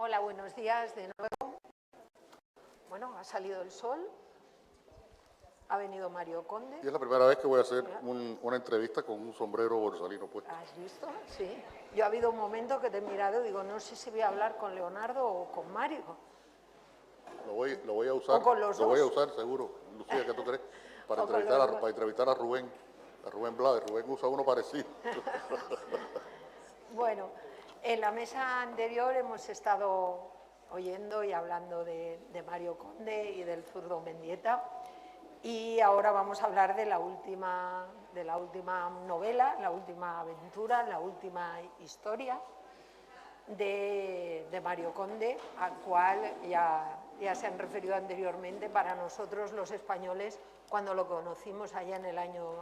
Hola, buenos días de nuevo. Bueno, ha salido el sol, ha venido Mario Conde. Y es la primera vez que voy a hacer una entrevista con un sombrero borsalino puesto. ¿Has visto? Sí. Yo ha habido un momento que te he mirado y digo, no sé si voy a hablar con Leonardo o con Mario. Lo voy a usar. O con los lo voy a dos. usar seguro. Lucía, ¿qué tú crees? Para O con entrevistar, los dos. para entrevistar a Rubén Blades. Rubén usa uno parecido. Bueno, en la mesa anterior hemos estado oyendo y hablando de Mario Conde y del zurdo Mendieta, y ahora vamos a hablar de la última novela, la última aventura, la última historia de Mario Conde, al cual ya se han referido anteriormente. Para nosotros los españoles, cuando lo conocimos allá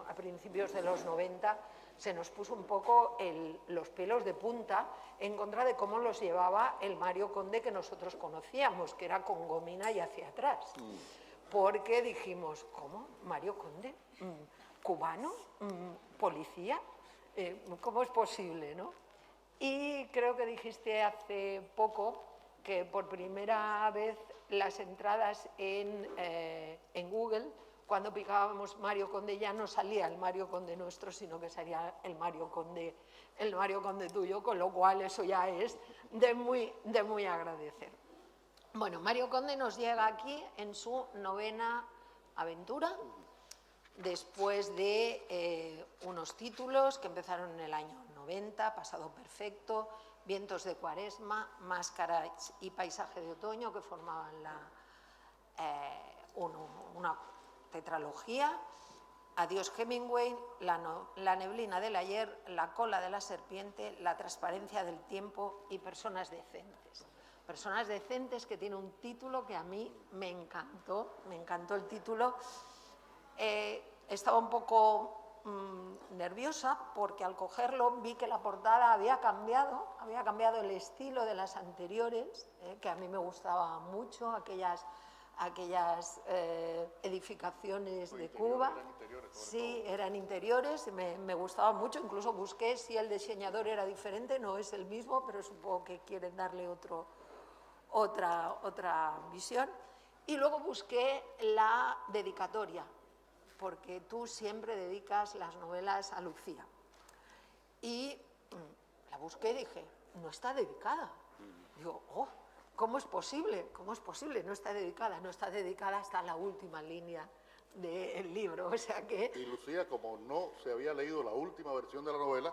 a principios de los 90, se nos puso un poco los pelos de punta en contra de cómo los llevaba el Mario Conde que nosotros conocíamos, que era con gomina y hacia atrás. Porque dijimos, ¿cómo? ¿Mario Conde? ¿Cubano? ¿Policía? ¿Cómo es posible, no? Y creo que dijiste hace poco que por primera vez las entradas en Google, cuando picábamos Mario Conde, ya no salía el Mario Conde nuestro, sino que salía el Mario Conde tuyo, con lo cual eso ya es de muy agradecer. Bueno, Mario Conde nos llega aquí en su novena aventura, después de unos títulos que empezaron en el año 90, Pasado Perfecto, Vientos de Cuaresma, Máscaras y Paisaje de Otoño, que formaban una tetralogía. Adiós Hemingway, La neblina del ayer, La cola de la serpiente, La transparencia del tiempo y Personas decentes. Personas decentes, que tiene un título que a mí me encantó el título. Estaba un poco nerviosa porque al cogerlo vi que la portada había cambiado el estilo de las anteriores, que a mí me gustaba mucho, aquellas edificaciones de Cuba. Sí, eran interiores, me gustaba mucho, incluso busqué si el diseñador era diferente, no es el mismo, pero supongo que quieren darle otra visión. Y luego busqué la dedicatoria, porque tú siempre dedicas las novelas a Lucía. Y la busqué y dije, no está dedicada. Digo, ¿cómo es posible? ¿Cómo es posible? No está dedicada hasta la última línea del libro. O sea que... Y Lucía, como no se había leído la última versión de la novela,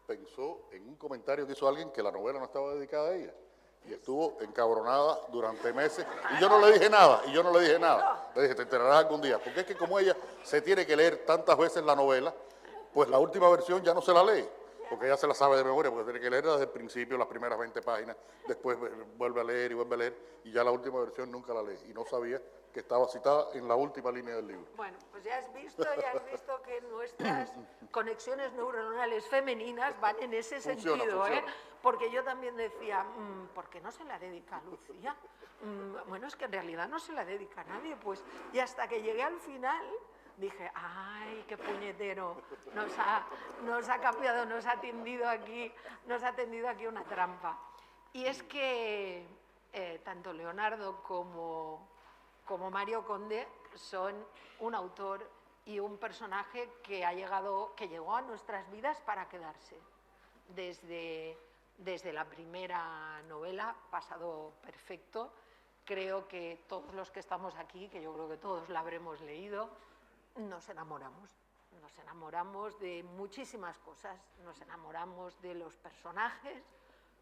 pensó en un comentario que hizo alguien que la novela no estaba dedicada a ella. Y estuvo encabronada durante meses. Y yo no le dije nada. Le dije, te enterarás algún día. Porque es que como ella se tiene que leer tantas veces la novela, pues la última versión ya no se la lee. Porque ella se la sabe de memoria, porque tiene que leer desde el principio las primeras 20 páginas, después vuelve a leer, y ya la última versión nunca la lee. Y no sabía que estaba citada en la última línea del libro. Bueno, pues ya has visto que nuestras conexiones neuronales femeninas van en ese sentido, Funciona. Porque yo también decía, ¿por qué no se la dedica a Lucía? Bueno, es que en realidad no se la dedica a nadie, pues. Y hasta que llegué al final, dije, ¡ay, qué puñetero! Nos ha cambiado, nos ha tendido aquí una trampa. Y es que tanto Leonardo como Mario Conde son un autor y un personaje que llegó a nuestras vidas para quedarse. Desde la primera novela, Pasado Perfecto, creo que todos los que estamos aquí, que yo creo que todos la habremos leído, nos enamoramos de muchísimas cosas. Nos enamoramos de los personajes,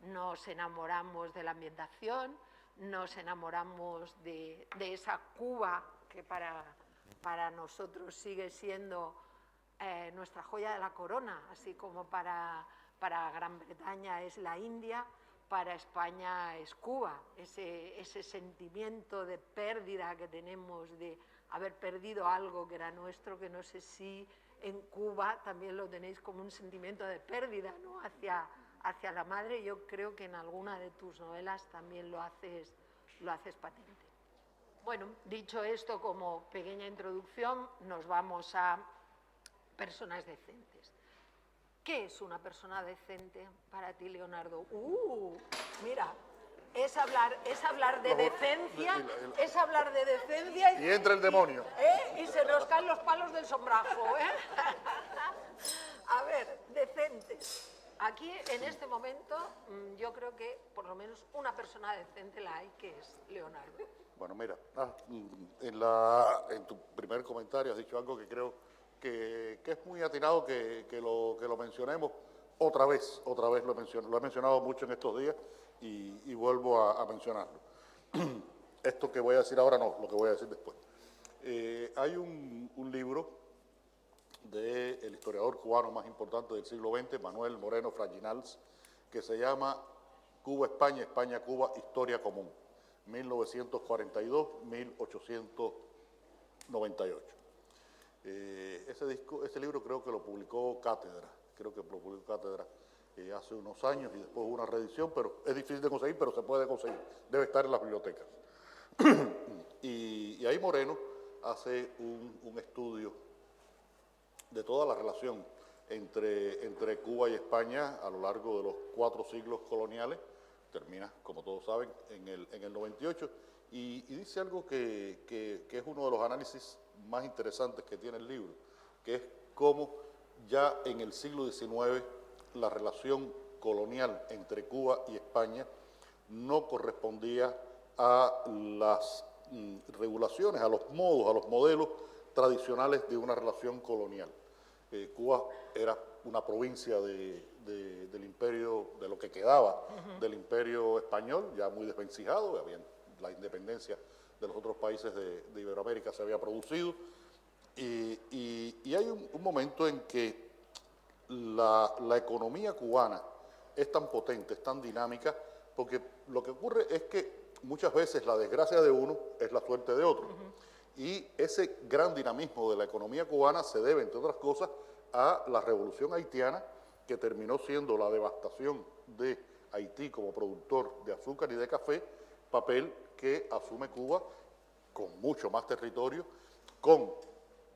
nos enamoramos de la ambientación, nos enamoramos de esa Cuba que para nosotros sigue siendo nuestra joya de la corona, así como para Gran Bretaña es la India, para España es Cuba. Ese sentimiento de pérdida que tenemos, de haber perdido algo que era nuestro, que no sé si en Cuba también lo tenéis como un sentimiento de pérdida, ¿no? hacia la madre. Yo creo que en alguna de tus novelas también lo haces patente. Bueno, dicho esto como pequeña introducción, nos vamos a personas decentes. ¿Qué es una persona decente para ti, Leonardo? Mira, es hablar de decencia, es hablar de decencia Y entra el demonio. y se nos caen los palos del sombrajo. A ver, decentes. Aquí, en este momento, yo creo que por lo menos una persona decente la hay, que es Leonardo. Bueno, mira, en tu primer comentario has dicho algo que creo que es muy atinado que lo mencionemos. Otra vez lo he mencionado mucho en estos días y vuelvo a mencionarlo. Esto que voy a decir ahora no, lo que voy a decir después. Hay un libro del historiador cubano más importante del siglo XX, Manuel Moreno Fraginals, que se llama Cuba-España, España-Cuba, Historia Común, 1942-1898. Ese libro creo que lo publicó Cátedra, hace unos años y después hubo una reedición, pero es difícil de conseguir, pero se puede conseguir, debe estar en las bibliotecas. y ahí Moreno hace un estudio de toda la relación entre Cuba y España a lo largo de los 4 siglos coloniales, termina, como todos saben, en el 98, y dice algo que es uno de los análisis más interesantes que tiene el libro, que es cómo ya en el siglo XIX la relación colonial entre Cuba y España no correspondía a las regulaciones, a los modos, a los modelos tradicionales de una relación colonial. Cuba era una provincia del imperio, de lo que quedaba del imperio español, ya muy desvencijado, la independencia de los otros países de Iberoamérica se había producido, y hay un momento en que la economía cubana es tan potente, es tan dinámica, porque lo que ocurre es que muchas veces la desgracia de uno es la suerte de otro. Y ese gran dinamismo de la economía cubana se debe, entre otras cosas, a la revolución haitiana, que terminó siendo la devastación de Haití como productor de azúcar y de café, papel que asume Cuba con mucho más territorio, con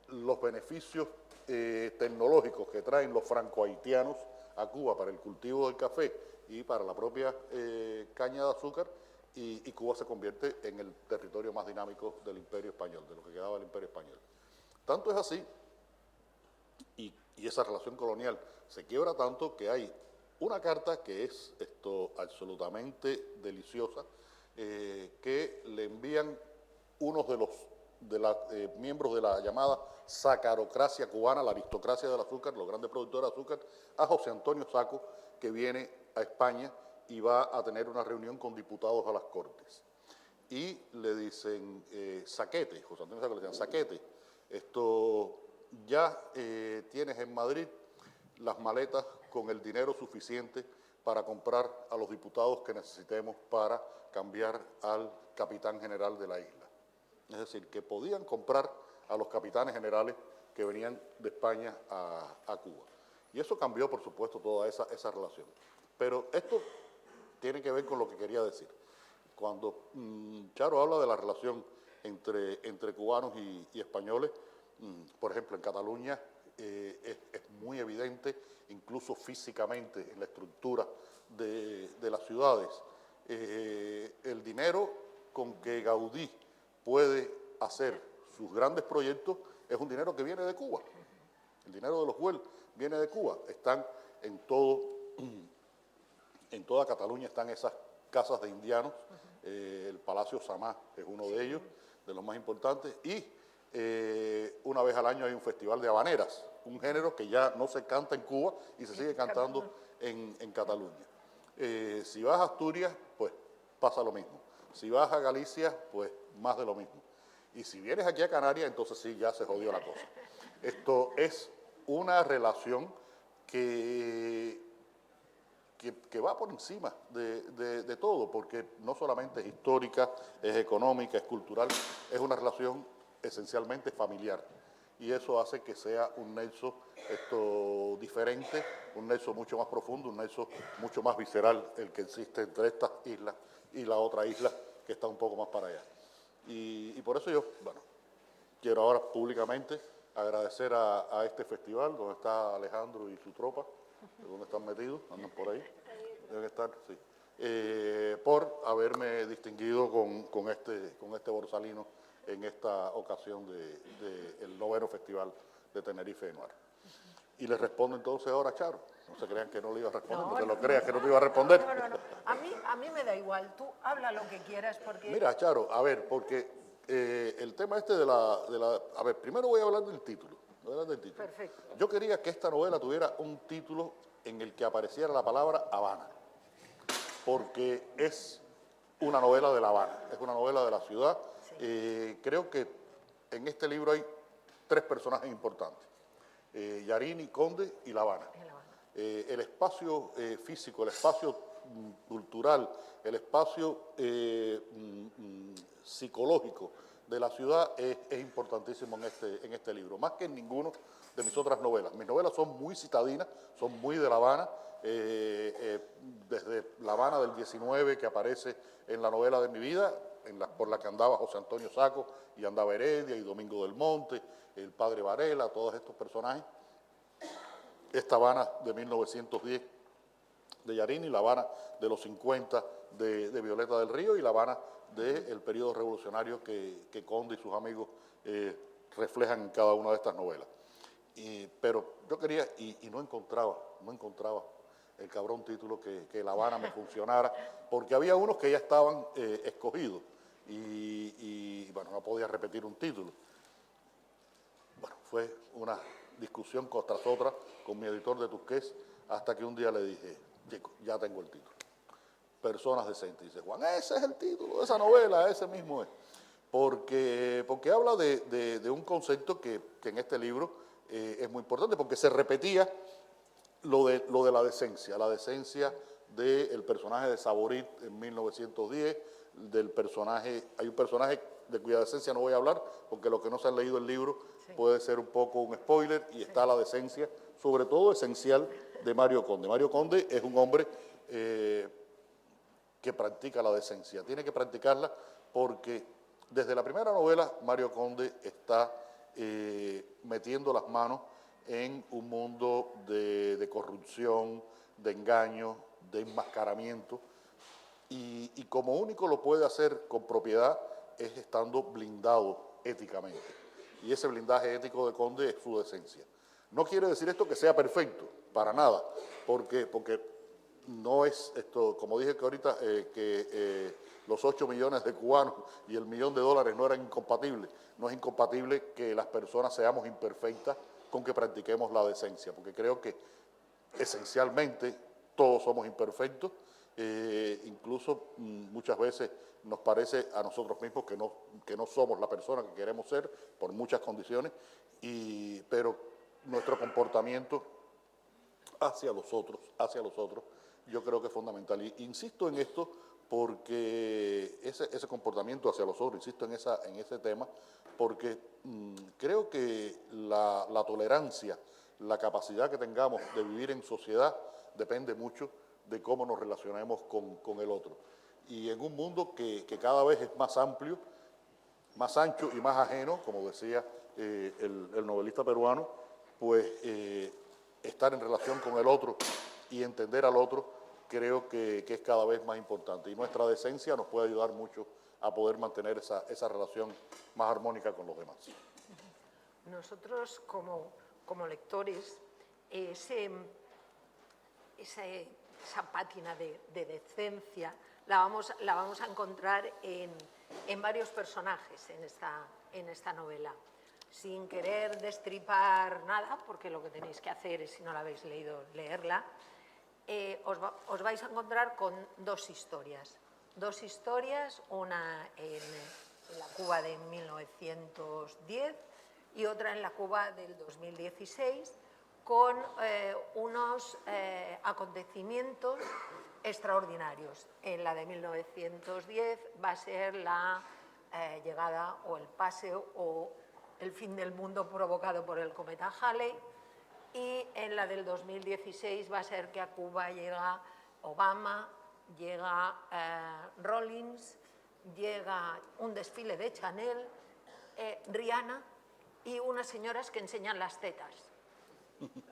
los beneficios tecnológicos que traen los franco-haitianos a Cuba para el cultivo del café y para la propia caña de azúcar, y Cuba se convierte en el territorio más dinámico del Imperio Español, de lo que quedaba del Imperio Español. Tanto es así, y esa relación colonial se quiebra tanto, que hay una carta que es absolutamente deliciosa, que le envían unos de los miembros de la llamada sacarocracia cubana, la aristocracia del azúcar, los grandes productores de azúcar, a José Antonio Saco, que viene a España y va a tener una reunión con diputados a las Cortes. Y le dicen, Saquete, José Antonio Saco le dicen, Saquete, ya tienes en Madrid las maletas con el dinero suficiente para comprar a los diputados que necesitemos para cambiar al capitán general de la isla. Es decir, que podían comprar a los capitanes generales que venían de España a Cuba. Y eso cambió, por supuesto, toda esa relación. Pero esto tiene que ver con lo que quería decir. Cuando Charo habla de la relación entre cubanos y españoles, por ejemplo, en Cataluña es muy evidente, incluso físicamente, en la estructura de las ciudades. El dinero con que Gaudí puede hacer sus grandes proyectos es un dinero que viene de Cuba. El dinero de los Güell viene de Cuba. Están en toda Cataluña están esas casas de indianos. El Palacio Samá es uno de ellos, de los más importantes. Y una vez al año hay un festival de habaneras, un género que ya no se canta en Cuba y se sigue cantando en Cataluña. Si vas a Asturias, pues pasa lo mismo. Si vas a Galicia, pues más de lo mismo. Y si vienes aquí a Canarias, entonces sí, ya se jodió la cosa. Esto es una relación que va por encima de todo, porque no solamente es histórica, es económica, es cultural, es una relación esencialmente familiar. Y eso hace que sea un nexo diferente, un nexo mucho más profundo, un nexo mucho más visceral el que existe entre estas islas y la otra isla que está un poco más para allá. Y por eso yo, quiero ahora públicamente agradecer a este festival, donde está Alejandro y su tropa, donde están metidos, andan por ahí, deben estar, sí. por haberme distinguido con este borsalino en esta ocasión del 9º Festival de Tenerife de Noir. Y le respondo entonces ahora a Charo. No se crean que no le iba a responder, no te lo creas que no te iba a responder. No. A mí me da igual, tú habla lo que quieras porque... Mira, Charo, a ver, porque el tema este a ver, primero voy a hablar del título. Perfecto. Yo quería que esta novela tuviera un título en el que apareciera la palabra Habana, porque es una novela de La Habana, es una novela de la ciudad. Sí. Creo que en este libro hay 3 personajes importantes, Yarini, Conde y La Habana. El espacio físico, el espacio cultural, el espacio psicológico de la ciudad es importantísimo en este libro, más que en ninguno de mis otras novelas. Mis novelas son muy citadinas, son muy de La Habana, desde La Habana del 19, que aparece en la novela de mi vida, por la que andaba José Antonio Saco y andaba Heredia y Domingo del Monte, el padre Varela, todos estos personajes. Esta Habana de 1910 de Yarini, La Habana de los 50 de Violeta del Río y La Habana del periodo revolucionario que Conde y sus amigos reflejan en cada una de estas novelas. Pero yo quería, y no encontraba el cabrón título que La Habana me funcionara, porque había unos que ya estaban escogidos y bueno, no podía repetir un título. Bueno, fue una discusión tras otra con mi editor de Tusqués, hasta que un día le dije, chico, ya tengo el título. Personas decentes. Dice, Juan, ese es el título de esa novela, ese mismo es. Porque habla de un concepto que en este libro es muy importante, porque se repetía lo de la decencia del personaje de Saborit en 1910, hay un personaje de cuya decencia no voy a hablar, porque los que no se han leído el libro puede ser un poco un spoiler, y está la decencia, sobre todo esencial, de Mario Conde. Mario Conde es un hombre que practica la decencia, tiene que practicarla porque desde la primera novela Mario Conde está metiendo las manos en un mundo de corrupción, de engaño, de enmascaramiento, y como único lo puede hacer con propiedad es estando blindado éticamente. Y ese blindaje ético de Conde es su decencia. No quiere decir esto que sea perfecto, para nada, porque no es esto, como dije que ahorita, los 8 millones de cubanos y el $1 millón no eran incompatibles. No es incompatible que las personas seamos imperfectas con que practiquemos la decencia, porque creo que esencialmente todos somos imperfectos, incluso muchas veces nos parece a nosotros mismos que no somos la persona que queremos ser por muchas condiciones, pero nuestro comportamiento hacia los otros, yo creo que es fundamental. Y insisto en esto porque ese comportamiento hacia los otros, insisto en ese tema, porque creo que la tolerancia, la capacidad que tengamos de vivir en sociedad depende mucho de cómo nos relacionemos con el otro. Y en un mundo que cada vez es más amplio, más ancho y más ajeno, como decía el novelista peruano, pues estar en relación con el otro y entender al otro creo que es cada vez más importante. Y nuestra decencia nos puede ayudar mucho a poder mantener esa relación más armónica con los demás. Nosotros como lectores, esa pátina de decencia la vamos a encontrar en varios personajes en esta novela. Sin querer destripar nada, porque lo que tenéis que hacer es, si no la habéis leído, leerla, os vais a encontrar con 2 historias. 2 historias, una en la Cuba de 1910 y otra en la Cuba del 2016, con unos acontecimientos extraordinarios. En la de 1910 va a ser la llegada o el paseo o el fin del mundo provocado por el cometa Halley, y en la del 2016 va a ser que a Cuba llega Obama, llega Rawlings, llega un desfile de Chanel, Rihanna y unas señoras que enseñan las tetas,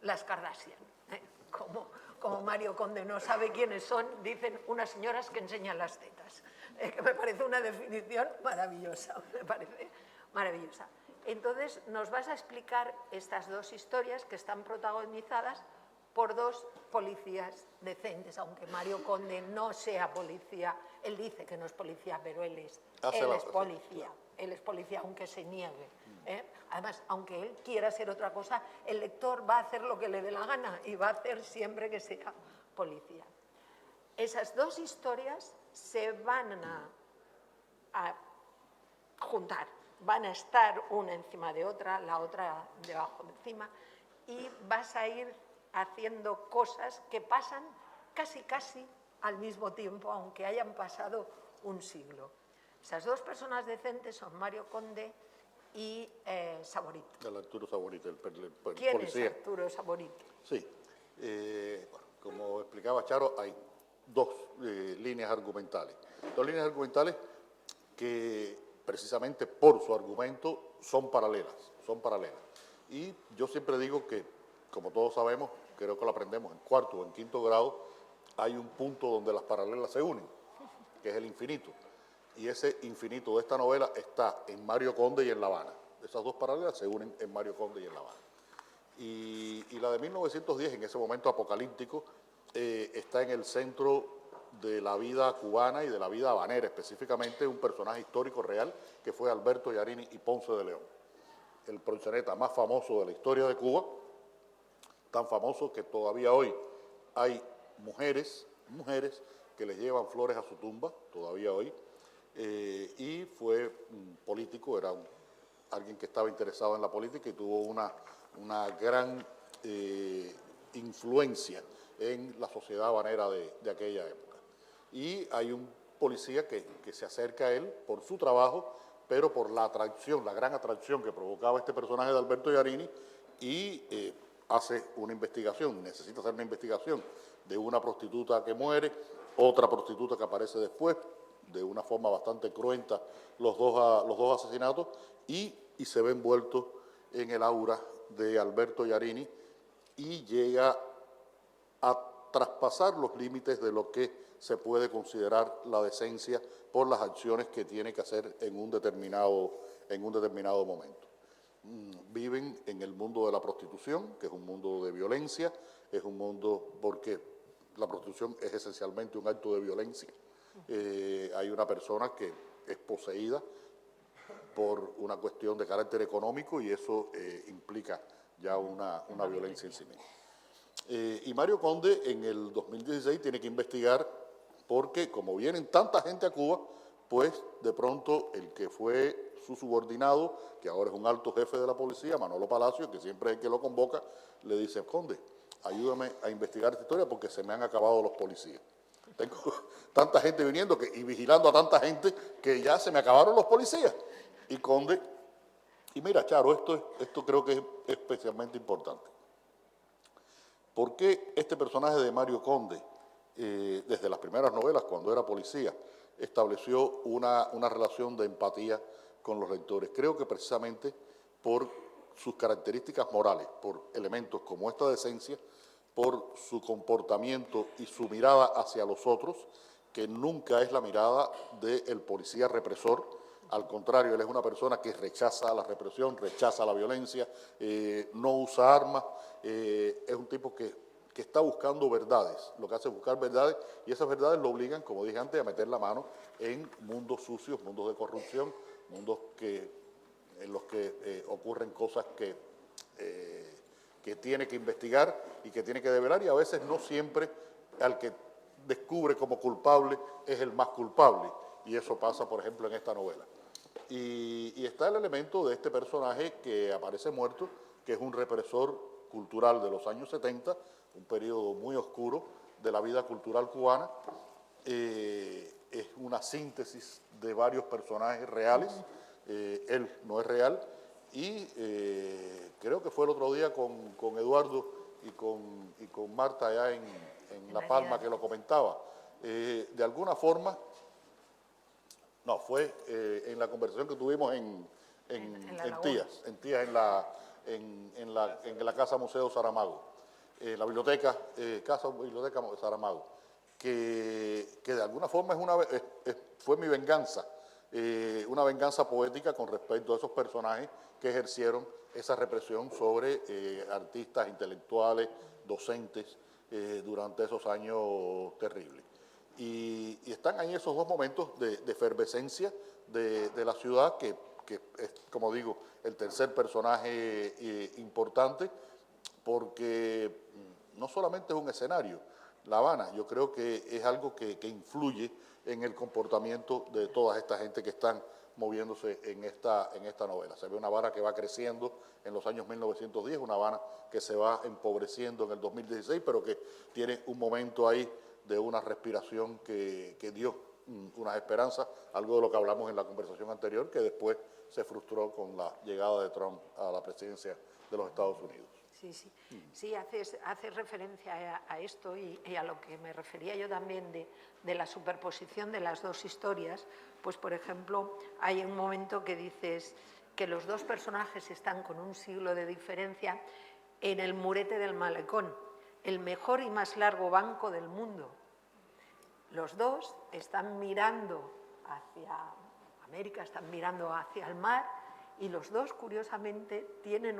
las Kardashian, como Mario Conde no sabe quiénes son, dicen unas señoras que enseñan las tetas, que me parece una definición maravillosa, me parece maravillosa. Entonces, nos vas a explicar estas dos historias que están protagonizadas por dos policías decentes, aunque Mario Conde no sea policía, él dice que no es policía, pero él es policía, él es policía aunque se niegue. Además, aunque él quiera ser otra cosa, el lector va a hacer lo que le dé la gana y va a hacer siempre que sea policía. Esas dos historias se van a juntar, van a estar una encima de otra, la otra debajo de encima, y vas a ir haciendo cosas que pasan casi al mismo tiempo, aunque hayan pasado un siglo. Esas dos personas decentes son Mario Conde y Saborit. El Arturo Saborit, el ¿Quién policía. es Arturo Saborit? Sí, bueno, como explicaba Charo, hay dos líneas argumentales. Dos líneas argumentales que precisamente por su argumento son paralelas. Y yo siempre digo que, como todos sabemos, creo que lo aprendemos en cuarto o en quinto grado, hay un punto donde las paralelas se unen, que es el infinito. Y ese infinito de esta novela está en Mario Conde y en La Habana. Esas dos paralelas se unen en Mario Conde y en La Habana. Y la de 1910, en ese momento apocalíptico, está en el centro de la vida cubana y de la vida habanera, específicamente un personaje histórico real que fue Alberto Yarini y Ponce de León, el proxeneta más famoso de la historia de Cuba, tan famoso que todavía hoy hay mujeres que le llevan flores a su tumba, todavía hoy, y fue un político, era alguien que estaba interesado en la política y tuvo una gran influencia en la sociedad habanera de aquella época. Y hay un policía que se acerca a él por su trabajo, pero por la atracción, la gran atracción que provocaba este personaje de Alberto Yarini, y hace una investigación, necesita hacer una investigación de una prostituta que muere, otra prostituta que aparece después, de una forma bastante cruenta, los dos asesinatos, y se ve envuelto en el aura de Alberto Yarini y llega a traspasar los límites de lo que se puede considerar la decencia por las acciones que tiene que hacer en un determinado momento. Viven en el mundo de la prostitución, que es un mundo de violencia, es un mundo porque la prostitución es esencialmente un acto de violencia. Hay una persona que es poseída por una cuestión de carácter económico y eso implica ya una violencia en sí misma. Y Mario Conde en el 2016 tiene que investigar porque como vienen tanta gente a Cuba, pues de pronto el que fue su subordinado, que ahora es un alto jefe de la policía, Manolo Palacio, que siempre es el que lo convoca, le dice, Conde, ayúdame a investigar esta historia porque se me han acabado los policías. Tengo tanta gente viniendo y vigilando a tanta gente que ya se me acabaron los policías. Y Conde, y mira, Charo, esto creo que es especialmente importante. ¿Por qué este personaje de Mario Conde, desde las primeras novelas, cuando era policía, estableció una relación de empatía con los lectores? Creo que precisamente por sus características morales, por elementos como esta decencia, por su comportamiento y su mirada hacia los otros, que nunca es la mirada del policía represor. Al contrario, él es una persona que rechaza la represión, rechaza la violencia, no usa armas, es un tipo que está buscando verdades, lo que hace es buscar verdades, y esas verdades lo obligan, como dije antes, a meter la mano en mundos sucios, mundos de corrupción, mundos en los que ocurren cosas que tiene que investigar y que tiene que develar, y a veces no siempre al que descubre como culpable es el más culpable, y eso pasa, por ejemplo, en esta novela. Y está el elemento de este personaje que aparece muerto, que es un represor cultural de los años 70, un periodo muy oscuro de la vida cultural cubana. Es una síntesis de varios personajes reales, él no es real, y creo que fue el otro día con Eduardo y con Marta allá en La Palma que lo comentaba. De alguna forma, no, fue en la conversación que tuvimos en Tías, en la Casa Museo Saramago. la biblioteca, Casa Biblioteca Saramago, que de alguna forma fue mi venganza, una venganza poética con respecto a esos personajes que ejercieron esa represión sobre artistas, intelectuales, docentes, durante esos años terribles. Y están ahí esos dos momentos de efervescencia de la ciudad, que es, como digo, el tercer personaje importante, porque no solamente es un escenario, La Habana, yo creo que es algo que influye en el comportamiento de toda esta gente que están moviéndose en esta novela. Se ve una Habana que va creciendo en los años 1910, una Habana que se va empobreciendo en el 2016, pero que tiene un momento ahí de una respiración que dio unas esperanzas, algo de lo que hablamos en la conversación anterior, que después se frustró con la llegada de Trump a la presidencia de los Estados Unidos. Sí, haces referencia a esto y a lo que me refería yo también de la superposición de las dos historias. Pues, por ejemplo, hay un momento que dices que los dos personajes están con un siglo de diferencia en el murete del malecón, el mejor y más largo banco del mundo. Los dos están mirando hacia América, están mirando hacia el mar, y los dos, curiosamente, tienen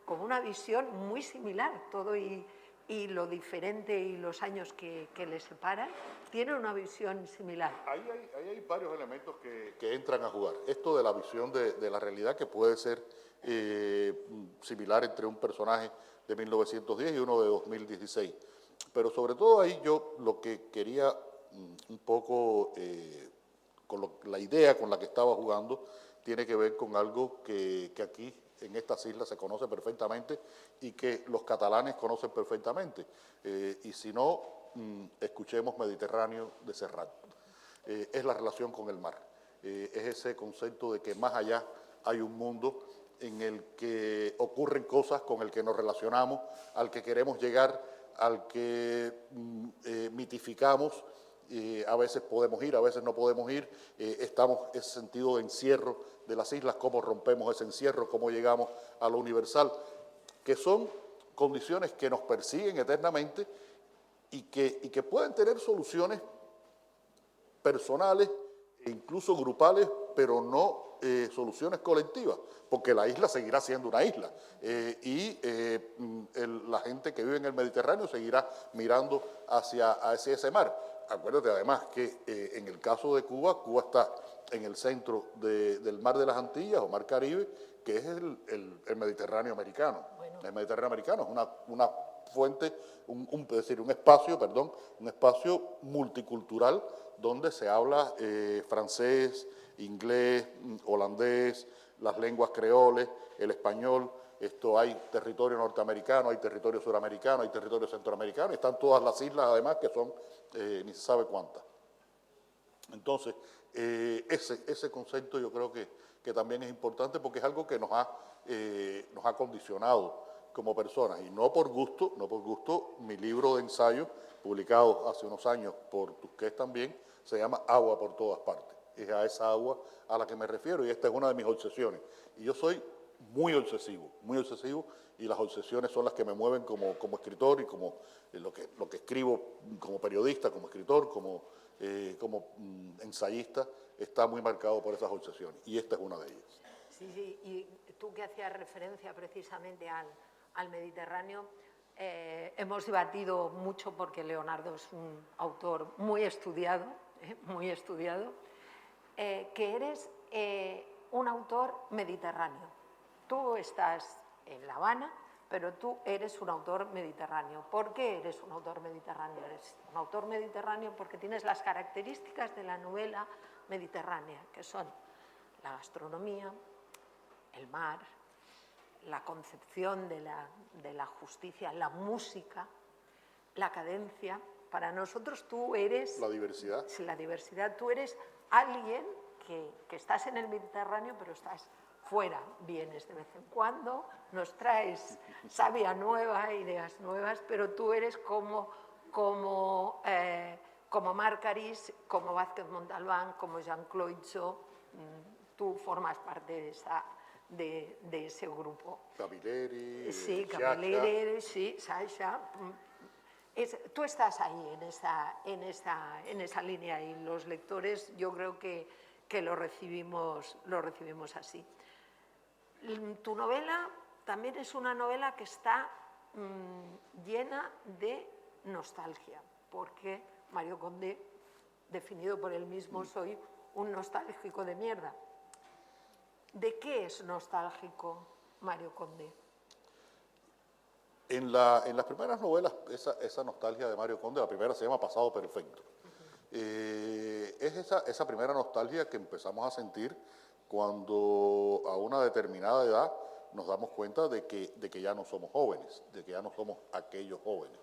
como una visión muy similar, todo y lo diferente y los años que les separan, tienen una visión similar. Ahí hay varios elementos que entran a jugar. Esto de la visión de la realidad, que puede ser similar entre un personaje de 1910 y uno de 2016. Pero sobre todo ahí yo lo que quería un poco, la idea con la que estaba jugando, tiene que ver con algo que aquí en estas islas se conoce perfectamente y que los catalanes conocen perfectamente. Y si no, escuchemos Mediterráneo de Serrat. Es la relación con el mar. Es ese concepto de que más allá hay un mundo en el que ocurren cosas con el que nos relacionamos, al que queremos llegar, al que mitificamos. A veces podemos ir, a veces no podemos ir, estamos en ese sentido de encierro de las islas, cómo rompemos ese encierro, cómo llegamos a lo universal, que son condiciones que nos persiguen eternamente y que pueden tener soluciones personales e incluso grupales, pero no soluciones colectivas, porque la isla seguirá siendo una isla y la gente que vive en el Mediterráneo seguirá mirando hacia ese mar. Acuérdate además que en el caso de Cuba, Cuba está en el centro del mar de las Antillas o mar Caribe, que es el Mediterráneo americano. Bueno. El Mediterráneo americano es una fuente, es decir, un espacio multicultural donde se habla francés, inglés, holandés, las lenguas creoles, el español. Hay territorio norteamericano, hay territorio suramericano, hay territorio centroamericano, y están todas las islas además, que son ni se sabe cuántas. Entonces, ese concepto yo creo que también es importante, porque es algo que nos ha condicionado como personas, y no por gusto. Mi libro de ensayo, publicado hace unos años por Tusquets también, se llama Agua por todas partes. Es a esa agua a la que me refiero, y esta es una de mis obsesiones. Y yo soy muy obsesivo, y las obsesiones son las que me mueven como escritor, y como lo que escribo como periodista, como escritor, como ensayista, está muy marcado por esas obsesiones, y esta es una de ellas. Sí, y tú que hacías referencia precisamente al Mediterráneo, hemos debatido mucho, porque Leonardo es un autor muy estudiado, que eres un autor mediterráneo. Tú estás en La Habana, pero tú eres un autor mediterráneo. ¿Por qué eres un autor mediterráneo? Eres un autor mediterráneo porque tienes las características de la novela mediterránea, que son la gastronomía, el mar, la concepción de la justicia, la música, la cadencia. Para nosotros tú eres... La diversidad. La diversidad. Tú eres alguien que estás en el Mediterráneo, pero estás fuera. Vienes de vez en cuando, nos traes savia nueva, ideas nuevas, pero tú eres como Marc Caris, como Vázquez Montalbán, como Jean Cloïzot. Tú formas parte de ese grupo. Camilleri, Sí, Sciascia. Camilleri, sí, Sciascia. Tú estás ahí en esa línea y los lectores yo creo que lo recibimos así. Tu novela también es una novela que está llena de nostalgia, porque Mario Conde, definido por él mismo, soy un nostálgico de mierda. ¿De qué es nostálgico Mario Conde? En las primeras novelas, esa nostalgia de Mario Conde, la primera se llama Pasado Perfecto. Es esa primera nostalgia que empezamos a sentir cuando a una determinada edad nos damos cuenta de que ya no somos jóvenes, de que ya no somos aquellos jóvenes.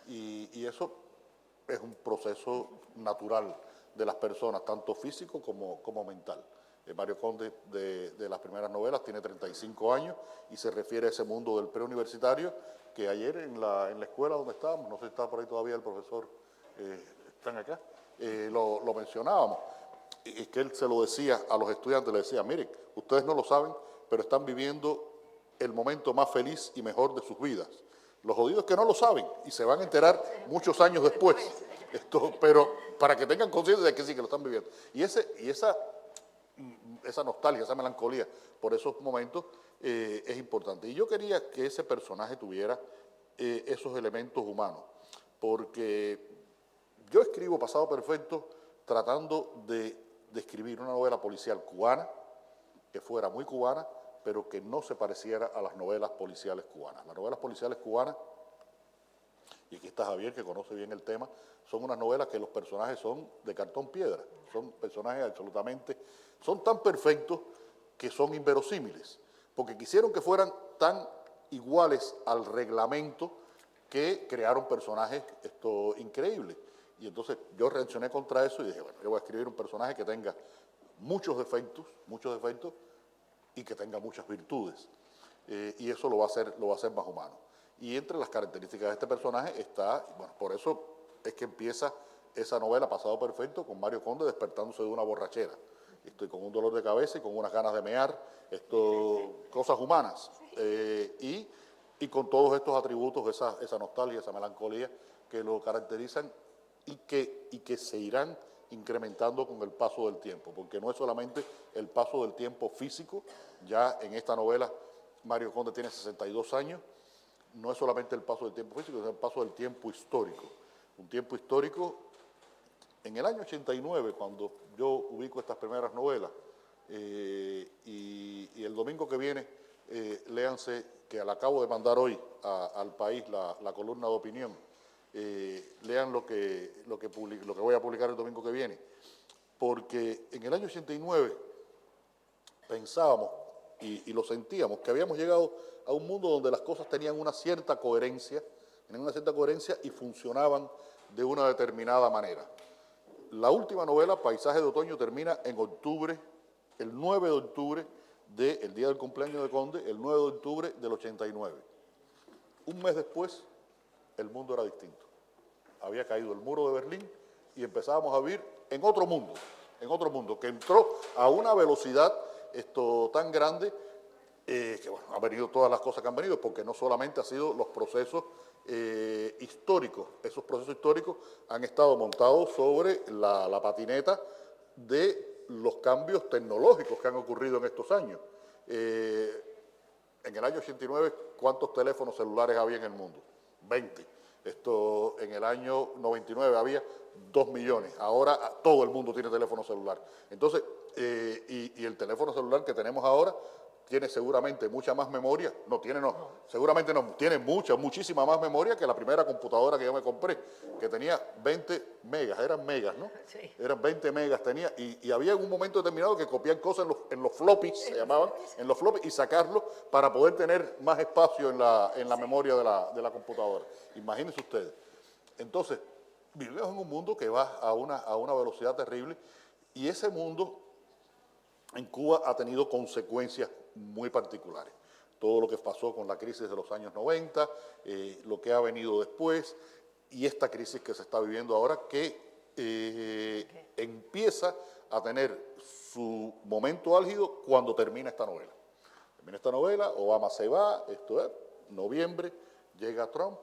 Y eso es un proceso natural de las personas, tanto físico como mental. Mario Conde, de las primeras novelas, tiene 35 años y se refiere a ese mundo del preuniversitario que ayer en la escuela donde estábamos, no sé si está por ahí todavía el profesor, están acá, lo mencionábamos, y que él se lo decía a los estudiantes, le decía, miren, ustedes no lo saben, pero están viviendo el momento más feliz y mejor de sus vidas. Los jodidos que no lo saben y se van a enterar muchos años después, pero para que tengan conciencia de que sí, que lo están viviendo. Y esa nostalgia, esa melancolía por esos momentos es importante. Y yo quería que ese personaje tuviera esos elementos humanos, porque yo escribo Pasado Perfecto tratando de escribir una novela policial cubana, que fuera muy cubana, pero que no se pareciera a las novelas policiales cubanas. Las novelas policiales cubanas, y aquí está Javier, que conoce bien el tema, son unas novelas que los personajes son de cartón piedra, son personajes absolutamente, son tan perfectos que son inverosímiles, porque quisieron que fueran tan iguales al reglamento que crearon personajes increíbles. Y entonces yo reaccioné contra eso y dije, bueno, yo voy a escribir un personaje que tenga muchos defectos y que tenga muchas virtudes. Y eso lo va a hacer más humano. Y entre las características de este personaje está, bueno, por eso es que empieza esa novela Pasado Perfecto con Mario Conde despertándose de una borrachera. Estoy con un dolor de cabeza y con unas ganas de mear, cosas humanas. Y con todos estos atributos, esa nostalgia, esa melancolía que lo caracterizan y que se irán incrementando con el paso del tiempo, porque no es solamente el paso del tiempo físico, ya en esta novela Mario Conde tiene 62 años, no es solamente el paso del tiempo físico, es el paso del tiempo histórico. Un tiempo histórico, en el año 89, cuando yo ubico estas primeras novelas, y el domingo que viene, léanse, que la acabo de mandar hoy al país, la columna de opinión, lean lo que voy a publicar el domingo que viene, porque en el año 89 pensábamos y lo sentíamos, que habíamos llegado a un mundo donde las cosas tenían una cierta coherencia y funcionaban de una determinada manera. La última novela, Paisaje de Otoño, termina en octubre, el 9 de octubre, el día del cumpleaños de Conde, el 9 de octubre del 89. Un mes después, el mundo era distinto. Había caído el muro de Berlín y empezábamos a vivir en otro mundo que entró a una velocidad tan grande que bueno, han venido todas las cosas que han venido, porque no solamente han sido los procesos históricos, esos procesos históricos han estado montados sobre la patineta de los cambios tecnológicos que han ocurrido en estos años. En el año 89, ¿cuántos teléfonos celulares había en el mundo? 20. En el año 99 había 2 millones. Ahora todo el mundo tiene teléfono celular. Entonces, y el teléfono celular que tenemos ahora tiene seguramente mucha más memoria, seguramente no, tiene muchísima más memoria que la primera computadora que yo me compré, que tenía 20 megas, eran megas, ¿no? Sí. Eran 20 megas, tenía, y había un momento determinado que copian cosas en los floppies, se llamaban, en los floppies, y sacarlos para poder tener más espacio en la memoria de la computadora. Imagínense ustedes. Entonces, vivimos en un mundo que va a una velocidad terrible, y ese mundo en Cuba ha tenido consecuencias muy particulares. Todo lo que pasó con la crisis de los años 90, lo que ha venido después, y esta crisis que se está viviendo ahora, que empieza a tener su momento álgido cuando termina esta novela. termina esta novela, Obama se va, esto es noviembre, llega Trump,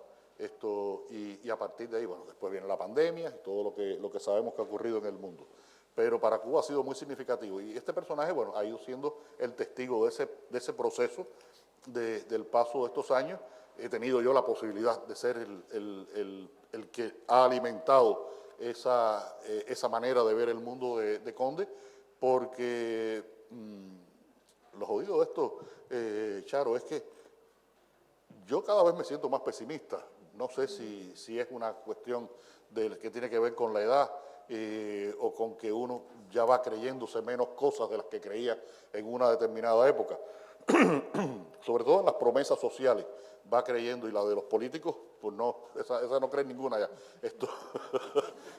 y a partir de ahí, bueno, después viene la pandemia y todo lo que sabemos que ha ocurrido en el mundo. Pero para Cuba ha sido muy significativo y este personaje, bueno, ha ido siendo el testigo de ese proceso del paso de estos años. He tenido yo la posibilidad de ser el que ha alimentado esa manera de ver el mundo de Conde, porque lo jodido de esto, Charo, es que yo cada vez me siento más pesimista. No sé si es una cuestión que tiene que ver con la edad o con que uno ya va creyéndose menos cosas de las que creía en una determinada época. Sobre todo en las promesas sociales va creyendo, y la de los políticos, pues no, esa no creen ninguna ya.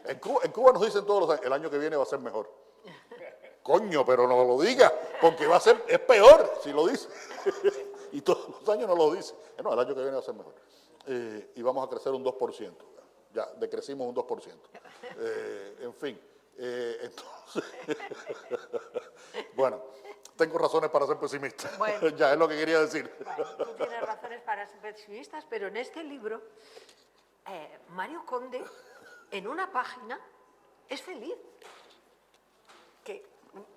En Cuba nos dicen todos los años, el año que viene va a ser mejor. Coño, pero no lo diga, porque es peor si lo dice. Y todos los años no lo dice. No, el año que viene va a ser mejor. Y vamos a crecer un 2%. Ya, decrecimos un 2%. En fin, entonces, bueno, tengo razones para ser pesimista. Bueno, ya es lo que quería decir. Bueno, tú tienes razones para ser pesimistas, pero en este libro, Mario Conde, en una página, es feliz. Que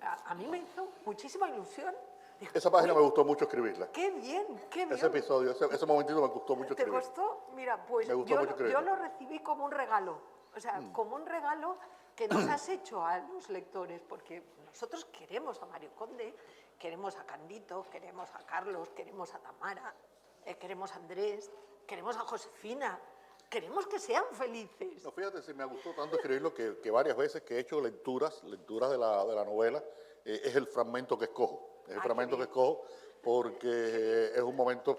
a mí me hizo muchísima ilusión. Digo, Esa página me gustó mucho escribirla. ¡Qué bien, qué bien! Ese episodio, ese momentito me gustó mucho escribirlo. ¿Te costó? Mira, pues yo lo recibí como un regalo. O sea, como un regalo que nos has hecho a los lectores, porque nosotros queremos a Mario Conde, queremos a Candito, queremos a Carlos, queremos a Tamara, queremos a Andrés, queremos a Josefina, queremos que sean felices. No, fíjate, si me gustó tanto escribirlo que varias veces que he hecho lecturas de la novela, es el fragmento que escojo. Es el fragmento que escojo porque es un momento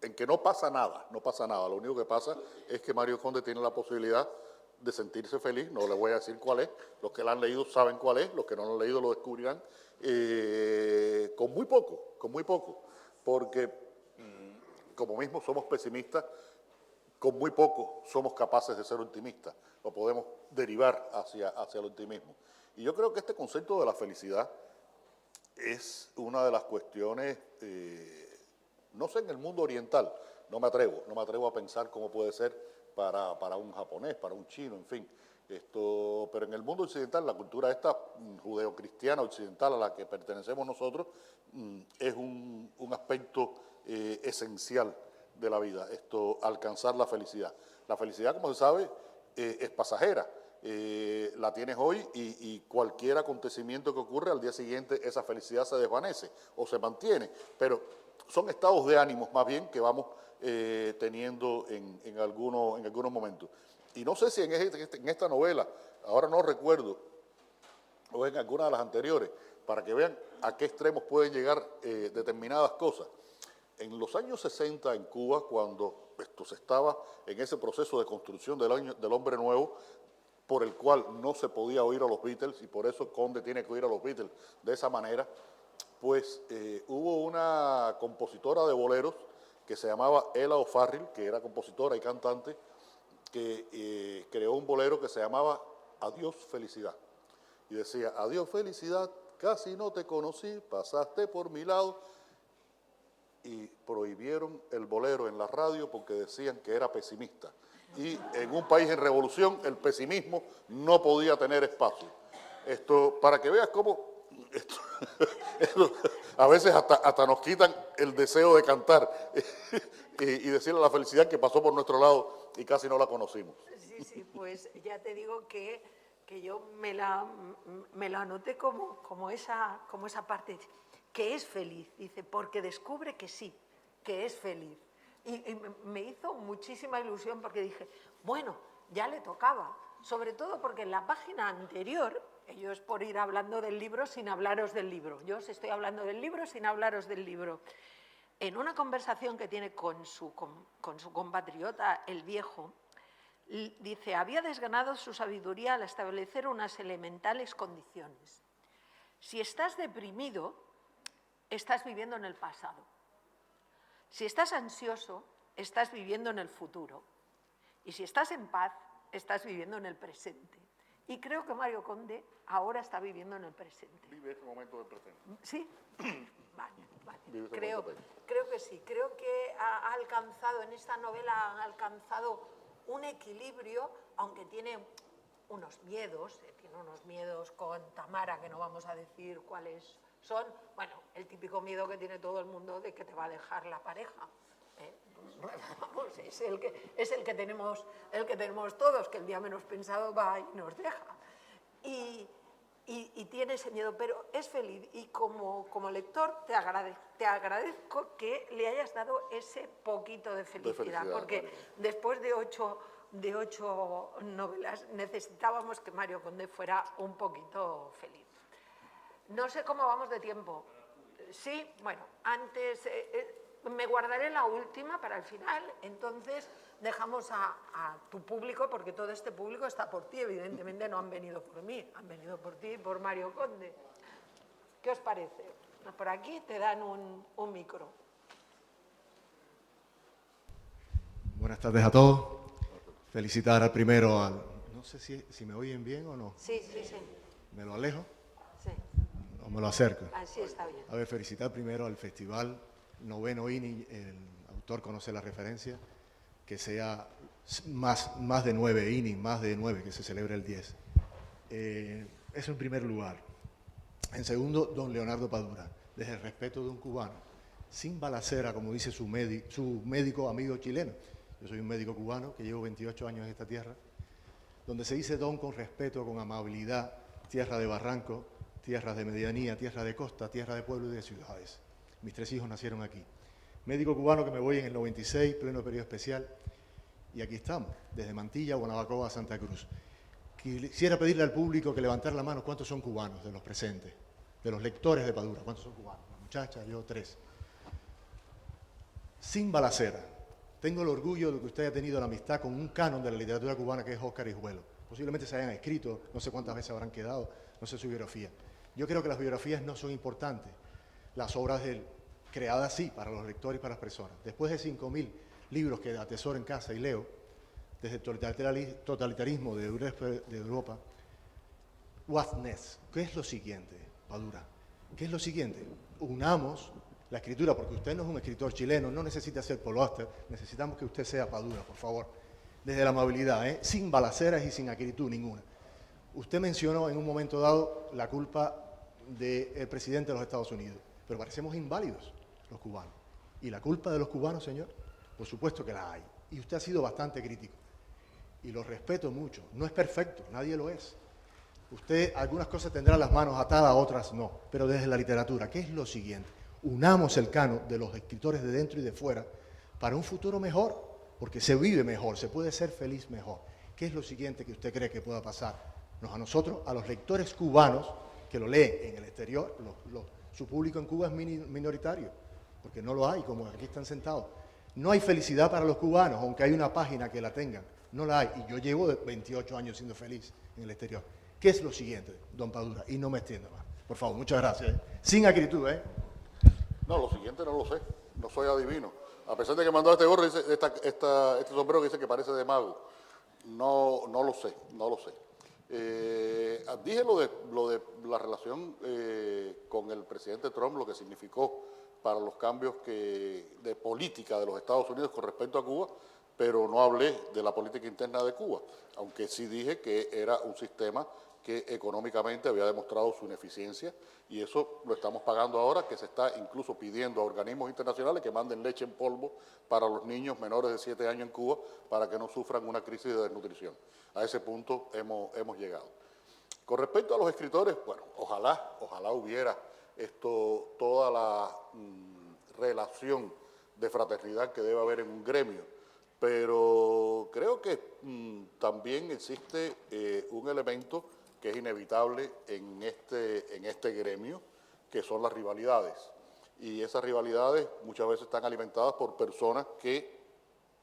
en que no pasa nada. Lo único que pasa es que Mario Conde tiene la posibilidad de sentirse feliz. No le voy a decir cuál es. Los que la han leído saben cuál es. Los que no lo han leído lo descubrirán. Con muy poco. Porque como mismo somos pesimistas, con muy poco somos capaces de ser optimistas. Lo podemos derivar hacia el optimismo. Y yo creo que este concepto de la felicidad es una de las cuestiones, no sé, en el mundo oriental, no me atrevo a pensar cómo puede ser para un japonés, para un chino, en fin. Pero en el mundo occidental, la cultura esta judeocristiana occidental a la que pertenecemos nosotros, es un aspecto esencial de la vida, alcanzar la felicidad. La felicidad, como se sabe, es pasajera. La tienes hoy y cualquier acontecimiento que ocurre al día siguiente esa felicidad se desvanece o se mantiene, pero son estados de ánimos más bien que vamos teniendo en algunos momentos. Y no sé si en esta novela, ahora no recuerdo, o en alguna de las anteriores, para que vean a qué extremos pueden llegar determinadas cosas. En los años 60 en Cuba, cuando se estaba en ese proceso de construcción del hombre nuevo, por el cual no se podía oír a los Beatles, y por eso Conde tiene que oír a los Beatles de esa manera, pues hubo una compositora de boleros que se llamaba Ella O'Farrill, que era compositora y cantante, que creó un bolero que se llamaba Adiós Felicidad. Y decía, adiós felicidad, casi no te conocí, pasaste por mi lado. Y prohibieron el bolero en la radio porque decían que era pesimista. Y en un país en revolución el pesimismo no podía tener espacio. Para que veas cómo a veces hasta nos quitan el deseo de cantar y decirle la felicidad que pasó por nuestro lado y casi no la conocimos. Sí, pues ya te digo que yo me la anoté como esa parte, que es feliz, dice, porque descubre que sí, que es feliz. Y me hizo muchísima ilusión porque dije, bueno, ya le tocaba, sobre todo porque en la página anterior, yo es por ir hablando del libro sin hablaros del libro, yo os estoy hablando del libro sin hablaros del libro, en una conversación que tiene con su compatriota, el viejo, dice, había desganado su sabiduría al establecer unas elementales condiciones. Si estás deprimido, estás viviendo en el pasado. Si estás ansioso, estás viviendo en el futuro. Y si estás en paz, estás viviendo en el presente. Y creo que Mario Conde ahora está viviendo en el presente. Vive ese momento del presente. ¿Sí? Vale. Creo que sí. Creo que ha alcanzado, en esta novela ha alcanzado un equilibrio, aunque tiene unos miedos con Tamara, que no vamos a decir cuáles son. Bueno, el típico miedo que tiene todo el mundo de que te va a dejar la pareja. Vamos, es el que tenemos todos, que el día menos pensado va y nos deja. Y tiene ese miedo, pero es feliz. Y como lector te agradezco que le hayas dado ese poquito de felicidad, porque después de ocho novelas necesitábamos que Mario Conde fuera un poquito feliz. No sé cómo vamos de tiempo. Sí, bueno, antes me guardaré la última para el final, entonces dejamos a tu público, porque todo este público está por ti, evidentemente no han venido por mí, han venido por ti y por Mario Conde. ¿Qué os parece? Por aquí te dan un micro. Buenas tardes a todos. Felicitar al primero no sé si me oyen bien o no. Sí. ¿Me lo alejo? Sí. ¿O me lo acerco? Así está bien. A ver, felicitar primero al festival 9º INI, el autor conoce la referencia, que sea más de 9 INI, más de 9, que se celebre el 10. Eso en primer lugar. En segundo, don Leonardo Padura, desde el respeto de un cubano, sin balacera, como dice su médico amigo chileno. Yo soy un médico cubano que llevo 28 años en esta tierra, donde se dice don con respeto, con amabilidad, tierra de barranco, tierra de medianía, tierra de costa, tierra de pueblo y de ciudades. Mis 3 hijos nacieron aquí. Médico cubano que me voy en el 96, pleno periodo especial, y aquí estamos, desde Mantilla, Guanabacoa, Santa Cruz. Quisiera pedirle al público que levantara la mano cuántos son cubanos de los presentes, de los lectores de Padura, cuántos son cubanos. La muchacha, yo 3. Sin balacera. Tengo el orgullo de que usted haya tenido la amistad con un canon de la literatura cubana que es Óscar Hijuelo. Posiblemente se hayan escrito, no sé cuántas veces habrán quedado, no sé su biografía. Yo creo que las biografías no son importantes. Las obras de él, creadas sí, para los lectores y para las personas. Después de 5.000 libros que atesoro en casa y leo, desde el totalitarismo de Europa, what's next? ¿Qué es lo siguiente, Padura? ¿Qué es lo siguiente? Unamos la escritura, porque usted no es un escritor chileno, no necesita ser Paul Auster, necesitamos que usted sea Padura, por favor. Desde la amabilidad, sin balaceras y sin acritud ninguna. Usted mencionó en un momento dado la culpa del presidente de los Estados Unidos, pero parecemos inválidos los cubanos. ¿Y la culpa de los cubanos, señor? Por supuesto que la hay. Y usted ha sido bastante crítico. Y lo respeto mucho. No es perfecto, nadie lo es. Usted algunas cosas tendrá las manos atadas, otras no. Pero desde la literatura, ¿qué es lo siguiente? Unamos el canon de los escritores de dentro y de fuera para un futuro mejor, porque se vive mejor, se puede ser feliz mejor. ¿Qué es lo siguiente que usted cree que pueda pasar? A nosotros, a los lectores cubanos que lo leen en el exterior, su público en Cuba es minoritario, porque no lo hay, como aquí están sentados. No hay felicidad para los cubanos, aunque hay una página que la tengan, no la hay. Y yo llevo 28 años siendo feliz en el exterior. ¿Qué es lo siguiente, don Padura? Y no me extiendo más. Por favor, muchas gracias. Sin acritud, No, lo siguiente no lo sé, no soy adivino. A pesar de que mandó este gorro, dice, este sombrero que dice que parece de mago. No lo sé. Dije lo de la relación con el presidente Trump, lo que significó para los cambios de política de los Estados Unidos con respecto a Cuba, pero no hablé de la política interna de Cuba, aunque sí dije que era un sistema que económicamente había demostrado su ineficiencia, y eso lo estamos pagando ahora, que se está incluso pidiendo a organismos internacionales que manden leche en polvo para los niños menores de 7 años en Cuba para que no sufran una crisis de desnutrición. A ese punto hemos llegado. Con respecto a los escritores, bueno, ojalá hubiera toda la relación de fraternidad que debe haber en un gremio, pero creo que también existe un elemento que es inevitable en este gremio, que son las rivalidades. Y esas rivalidades muchas veces están alimentadas por personas que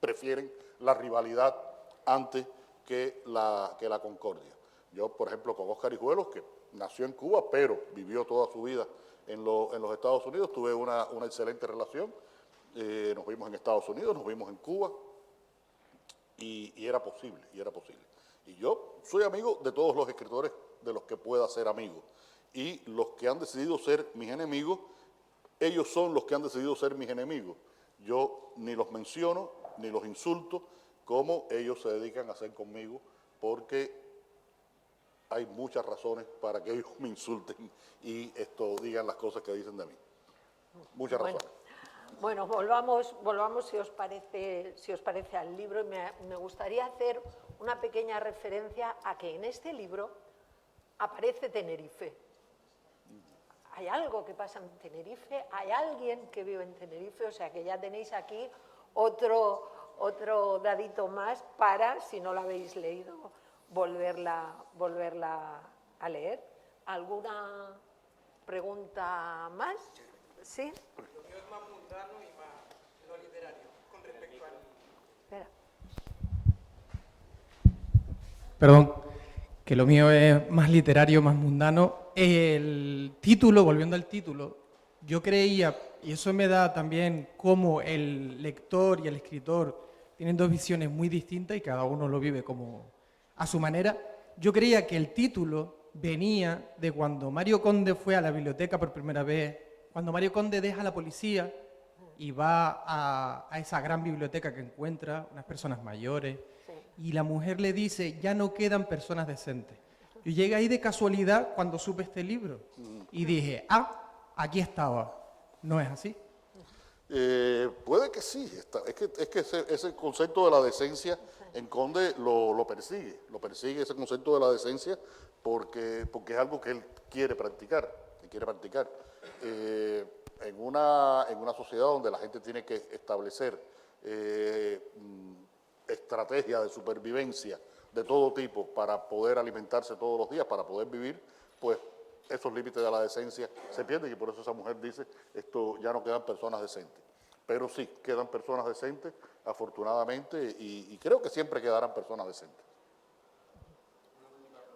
prefieren la rivalidad antes que la concordia. Yo, por ejemplo, con Óscar Hijuelos, que nació en Cuba, pero vivió toda su vida en los Estados Unidos, tuve una excelente relación. Nos vimos en Estados Unidos, nos vimos en Cuba, y era posible. Y yo soy amigo de todos los escritores de los que pueda ser amigo. Y los que han decidido ser mis enemigos, ellos son los que han decidido ser mis enemigos. Yo ni los menciono, ni los insulto, como ellos se dedican a hacer conmigo, porque hay muchas razones para que ellos me insulten y digan las cosas que dicen de mí. Muchas razones. Bueno, volvamos si os parece al libro. Me gustaría hacer una pequeña referencia a que en este libro aparece Tenerife. Hay algo que pasa en Tenerife, hay alguien que vive en Tenerife, o sea que ya tenéis aquí otro dadito más para, si no la habéis leído, volverla a leer. ¿Alguna pregunta más? ¿Sí? Lo mío es más mundano y más no literario, con respecto al... Espera. Perdón, que lo mío es más literario, más mundano. El título, volviendo al título, yo creía, y eso me da también como el lector y el escritor tienen dos visiones muy distintas y cada uno lo vive como a su manera. Yo creía que el título venía de cuando Mario Conde fue a la biblioteca por primera vez, cuando Mario Conde deja a la policía y va a esa gran biblioteca que encuentra, unas personas mayores, y la mujer le dice, ya no quedan personas decentes. Yo llegué ahí de casualidad cuando supe este libro y dije, aquí estaba. ¿No es así? Puede que sí. Es que ese concepto de la decencia en Conde lo persigue ese concepto de la decencia porque es algo que él quiere practicar. En una sociedad donde la gente tiene que establecer estrategias de supervivencia de todo tipo para poder alimentarse todos los días, para poder vivir, pues esos límites de la decencia se pierden y por eso esa mujer dice, ya no quedan personas decentes. Pero sí, quedan personas decentes, afortunadamente, y creo que siempre quedarán personas decentes.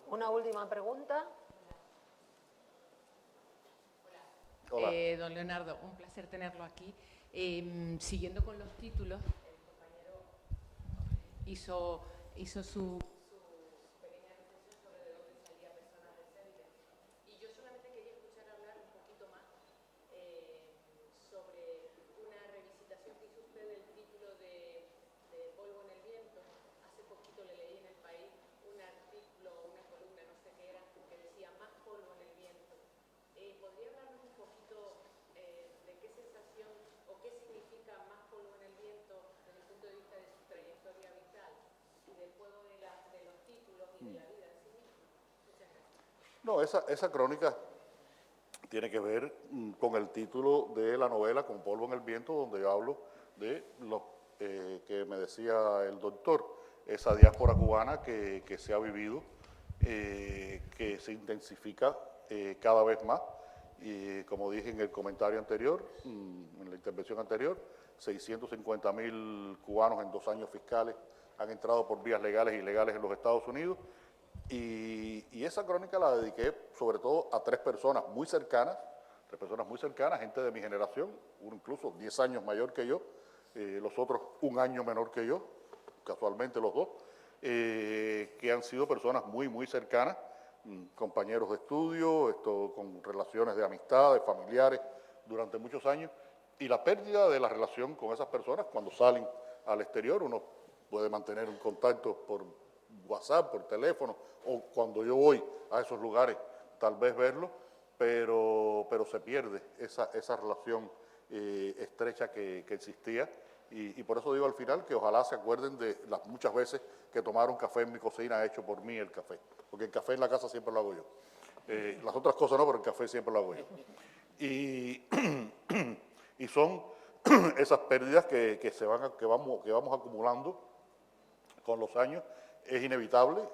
Una última pregunta. Hola. Don Leonardo, un placer tenerlo aquí. Siguiendo con los títulos, el compañero hizo su pequeña reflexión sobre de dónde salía Personas Decentes. Y yo solamente quería escuchar hablar un poquito más sobre una revisitación que hizo usted del título de Polvo en el Viento. Hace poquito le leí en El País un artículo, una columna, no sé qué era, que decía más polvo en el viento. ¿Podría hablarnos un poquito de qué sensación o qué significa más polvo en el viento desde el punto de vista de su trayectoria vital y del juego de los títulos y de la vida en sí misma? Muchas gracias. No, esa crónica tiene que ver con el título de la novela, Con polvo en el viento, donde yo hablo de lo que me decía el doctor, esa diáspora cubana que se ha vivido, que se intensifica cada vez más. Y como dije en el comentario anterior, en la intervención anterior, 650.000 cubanos en 2 años fiscales han entrado por vías legales e ilegales en los Estados Unidos. Y esa crónica la dediqué sobre todo a 3 personas muy cercanas, gente de mi generación, uno incluso 10 años mayor que yo, los otros 1 año menor que yo, casualmente los dos, que han sido personas muy, muy cercanas, compañeros de estudio, con relaciones de amistad, de familiares, durante muchos años, y la pérdida de la relación con esas personas cuando salen al exterior. Uno puede mantener un contacto por WhatsApp, por teléfono, o cuando yo voy a esos lugares, tal vez verlo, pero se pierde esa relación estrecha que existía. Y por eso digo al final que ojalá se acuerden de las muchas veces que tomaron café en mi cocina hecho por mí el café, porque el café en la casa siempre lo hago yo. Las otras cosas no, pero el café siempre lo hago yo. Y son esas pérdidas que vamos acumulando con los años. Es inevitable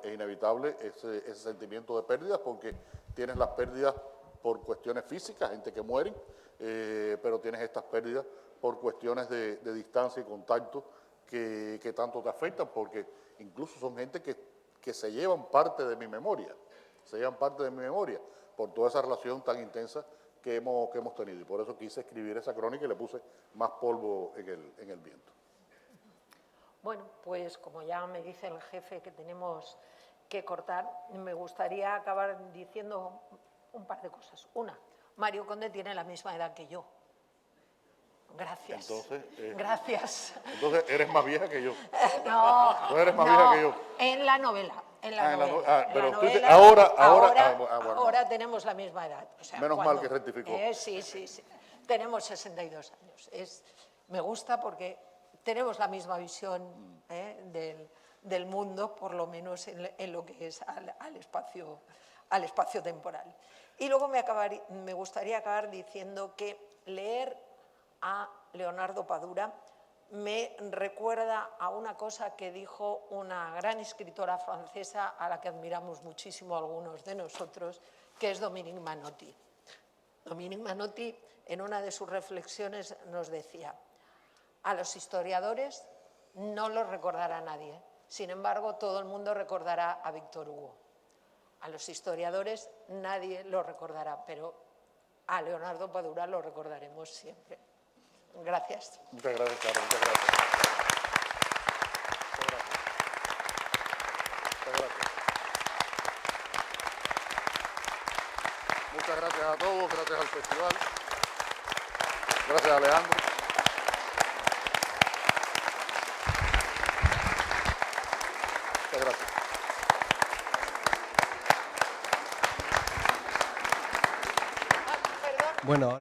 ese sentimiento de pérdidas, porque tienes las pérdidas por cuestiones físicas, gente que muere, pero tienes estas pérdidas por cuestiones de distancia y contacto que tanto te afectan, porque incluso son gente que se llevan parte de mi memoria, por toda esa relación tan intensa que hemos tenido. Y por eso quise escribir esa crónica y le puse más polvo en el viento. Bueno, pues como ya me dice el jefe que tenemos que cortar, me gustaría acabar diciendo un par de cosas. Una, Mario Conde tiene la misma edad que yo. Gracias. Entonces, Gracias. entonces eres más vieja que yo. No, Tú eres más vieja que yo. en la novela. En la Ah, en la novela. no- ah, en pero la tú dices, novela, bueno. ahora tenemos la misma edad. O sea, Menos mal que rectificó. Sí. Tenemos 62 años. Me gusta porque tenemos la misma visión del mundo, por lo menos en lo que es al espacio temporal. Y luego me gustaría acabar diciendo que leer a Leonardo Padura me recuerda a una cosa que dijo una gran escritora francesa a la que admiramos muchísimo algunos de nosotros, que es Dominique Manotti. Dominique Manotti, en una de sus reflexiones, nos decía: a los historiadores no los recordará nadie, sin embargo, todo el mundo recordará a Víctor Hugo. A los historiadores nadie lo recordará, pero a Leonardo Padura lo recordaremos siempre. Gracias. Muchas gracias, Carlos. Muchas gracias. Muchas gracias a todos, gracias al festival. Gracias, Alejandro. Muchas gracias. Bueno.